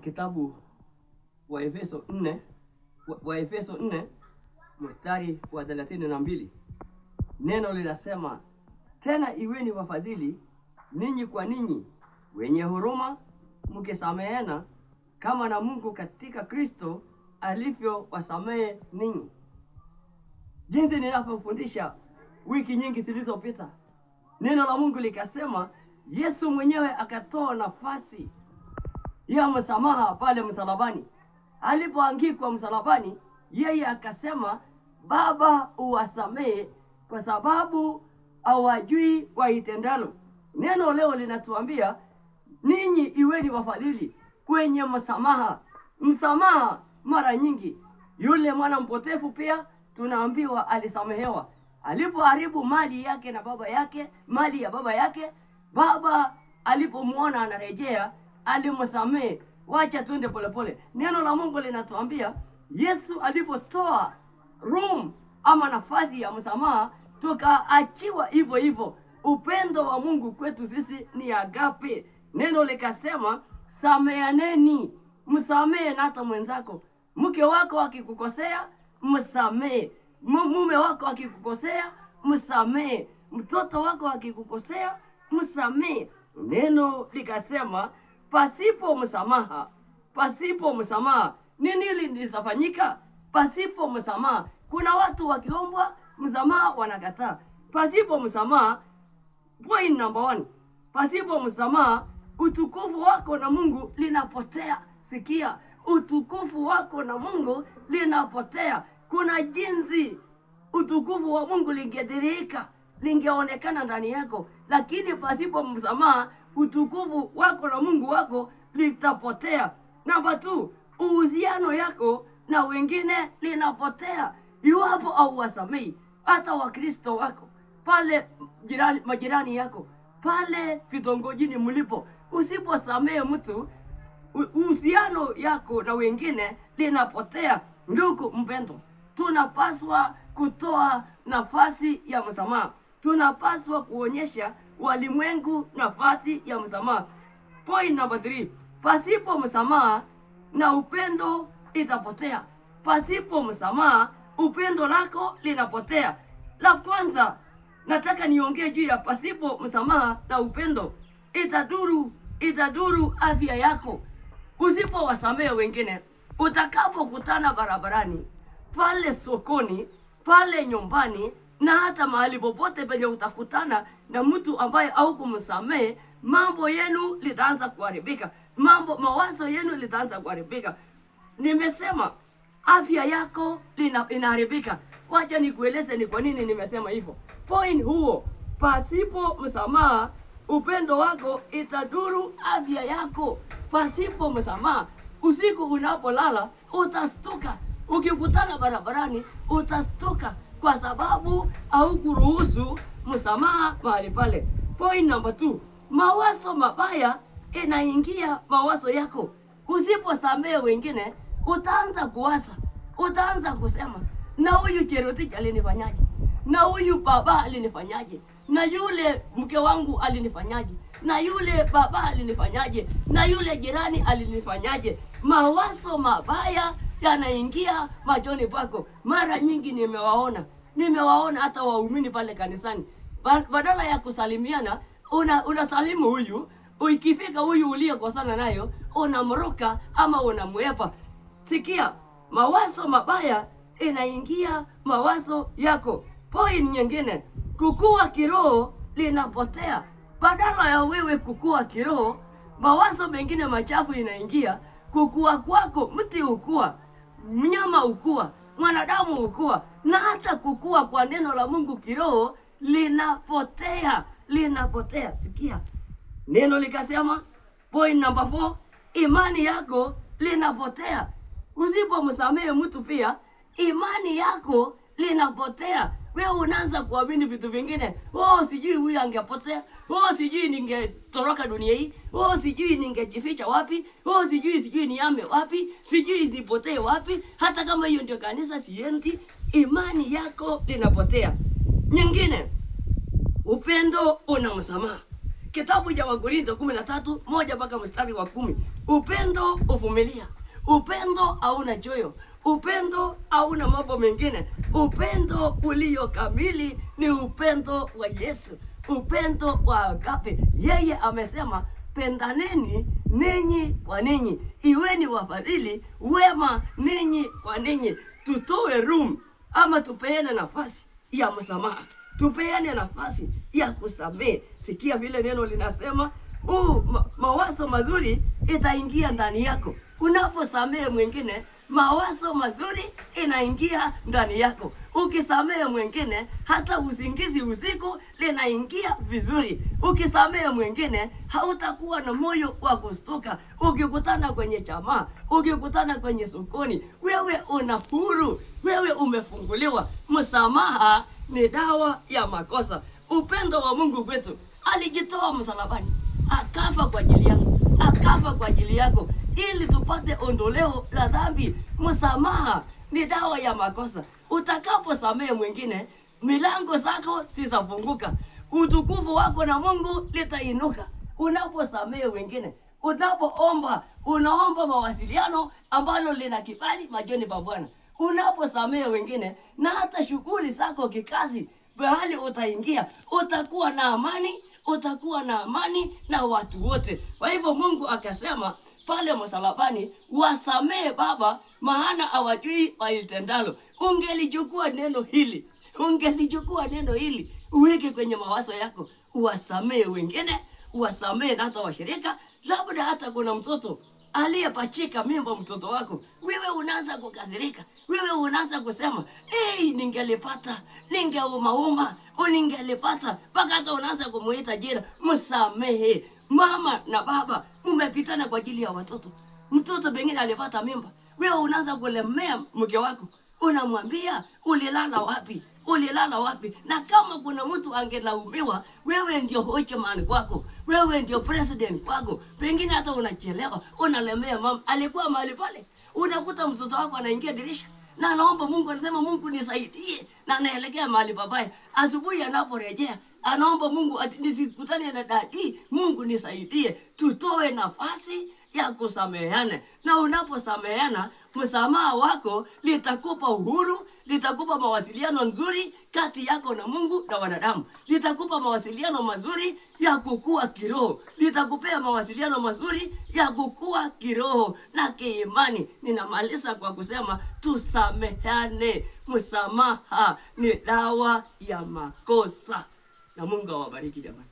kitabu wa Efeso 4 mstari wa 32. Neno linasema, tena iweni wafadhili ninyi kwa ninyi, wenye huruma, mkisameheana kama na Mungu katika Kristo alivyo wasamehe ninyi. Jinsi ninapofundisha wiki nyingi zilizopita, neno la Mungu likasema Yesu mwenyewe akatoa nafasi ya msamaha pale msalabani. Alipoangikwa msalabani, yeye akasema, Baba uwasamehe kwa sababu hawajui waitendalo. Neno leo linatuambia ninyi iweni wafadhili kwenye msamaha. Msamaha mara nyingi, yule mwana mpotevu pia tunaambiwa alisamehewa. Alipoharibu mali yake na baba yake, mali ya baba yake, baba alipomuona anarejea alimsamehe. Wacha tuende polepole. Neno la Mungu linatuambia Yesu alipotoa room ama nafasi ya msamaha, tukaachiwa hivyo hivyo. Upendo wa Mungu kwetu sisi ni agape. Neno likasema sameaneni, msamehe na hata mwenzako. Mke wako akikukosea, msamehe. Mume wako akikukosea, msamehe. Mtoto wako akikukosea, msamehe. Neno likasema pasipo msamaha nini litafanyika? Pasipo msamaha, kuna watu wakiombwa msamaha wanakataa. Pasipo msamaha, point number 1, pasipo msamaha utukufu wako na Mungu linapotea. Sikia, utukufu wako na Mungu linapotea. Kuna jinsi utukufu wa Mungu lingedirika, lingeonekana ndani yako, lakini pasipo msamaha utukufu wako na Mungu wako litapotea. Namba 2, uhusiano yako na wengine linapotea iwapo au wasamehi. Hata Wakristo wako pale, majirani yako pale vitongojini mlipo, usiposamehe mtu, uhusiano yako na wengine linapotea. Ndugu mpendwa, tunapaswa kutoa nafasi ya msamaha. Tunapaswa kuonyesha walimwengu nafasi ya msamaha. Point number 3, pasipo msamaha na upendo itapotea. Pasipo msamaha upendo lako linapotea. La kwanza nataka niongee juu ya pasipo msamaha na upendo. Itadhuru afya yako. Usipowasamehe wengine, utakapokutana barabarani, pale sokoni, pale nyumbani, na hata mahali popote penye utakutana na mtu ambaye haukumsamehe, mambo yenu litaanza kuharibika. Mawazo yenu litaanza kuharibika. Nimesema afya yako inaharibika. Wacha nikueleze ni kwa nini nimesema hivyo. Point huo, pasipo msamaha upendo wako itadhuru afya yako. Pasipo msamaha, usiku unapolala utastuka. Ukikutana barabarani utastuka kwa sababu haukuruhusu msamaha mahali pale. Point number 2, mawazo mabaya inaingia mawazo yako. Usiposamehe wengine, utaanza kuwaza, utaanza kusema, na huyu Cherotich alinifanyaje, na huyu baba alinifanyaje, na yule mke wangu alinifanyaje, na yule baba alinifanyaje, na yule jirani alinifanyaje. Mawazo mabaya yanaingia machoni pako. Mara nyingi nimewaona hata waumini pale kanisani, badala ya kusalimiana, unasalimu huyu, ukifika huyu uliyekosana nayo unamruka ama unamwepa. Sikia, mawazo mabaya inaingia mawazo yako. Point nyingine, kukua kiroho linapotea. Badala ya wewe kukua kiroho, mawazo mengine machafu inaingia. Kukua kwako, mti ukua, mnyama ukua, mwanadamu ukua, na hata kukua kwa neno la Mungu kiroho linapotea. Sikia, neno likasema, point number 4, imani yako linapotea. Usipomsamehe mtu pia, imani yako linapotea. Wewe unaanza kuamini vitu vingine. Sijui huyu angepotea. Sijui ningetoroka dunia hii. Sijui ningejificha wapi. Sijui niame wapi. Sijui nipotee wapi. Hata kama hiyo ndio kanisa siendi. Imani yako linapotea. Nyingine, upendo una msamaha. Kitabu cha Wakorintho 13:1 mpaka mstari wa 10. Upendo uvumilia. Upendo hauna choyo. Upendo hauna mambo mengine. Upendo ulio kamili ni upendo wa Yesu, upendo wa agape. Yeye amesema pendaneni ninyi kwa ninyi, iweni wafadhili wema ninyi kwa ninyi. Tutoe room ama tupeane nafasi ya msamaha, tupeane nafasi ya kusamehe. Sikia vile neno linasema, mawazo mazuri itaingia ndani yako. Unaposamehe mwingine, mawazo mazuri inaingia ndani yako. Ukisamehe mwingine, hata usingizi usiku linaingia vizuri. Ukisamehe mwingine, hautakuwa na moyo wa kustuka. Ukikutana kwenye jamaa, ukikutana kwenye sokoni, wewe una huru, wewe umefunguliwa. Msamaha ni dawa ya makosa. Upendo wa Mungu kwetu, alijitoa msalabani, akafa kwa ajili yangu, akafa kwa ajili yako, ili tupate ondoleo la dhambi. Msamaha ni dawa ya makosa. Utakaposamehe mwingine, milango zako zitafunguka, utukufu wako na Mungu litainuka. Unaposamehe wengine, unapoomba, unaomba mawasiliano ambalo lina kibali machoni pa Bwana. Unaposamehe wengine, na hata shughuli zako kikazi, bahali utaingia, utakuwa na amani, utakuwa na amani na watu wote. Kwa hivyo Mungu akasema pale msalabani, wasamehe Baba, maana hawajui walitendalo. Ungelichukua neno hili, uweke kwenye mawazo yako, uwasamehe wengine, uwasamehe na hata washirika. Labda hata kuna mtoto aliyepachika mimba, mtoto wako, wewe unaanza kukasirika, wewe unaanza kusema ningelipata, ningeumauma, ningelipata, mpaka hata unaanza kumuita jina. Msamehe. Mama na baba mmepitana kwa ajili ya watoto. Mtoto pengine alipata mimba, wewe unaanza kulemea mke wako, unamwambia ulilala wapi? Na kama kuna mtu angelaumiwa, wewe ndio hochman kwako, wewe ndio president kwako. Pengine hata unachelewa, unalemea mama, alikuwa mahali pale. Unakuta mtoto wako anaingia dirisha na anaomba Mungu, anasema Mungu nisaidie, na anaelekea mahali pabaya. Asubuhi anaporejea, anaomba Mungu nisikutane na dadi, Mungu nisaidie. Tutoe nafasi ya kusameheana, na unaposameheana, msamaha wako litakupa uhuru, litakupa mawasiliano nzuri kati yako na Mungu na wanadamu, litakupa mawasiliano mazuri ya kukua kiroho, litakupea mawasiliano mazuri ya kukua kiroho na kiimani. Ninamaliza kwa kusema tusameheane. Msamaha ni dawa ya makosa, na Mungu awabariki jamani.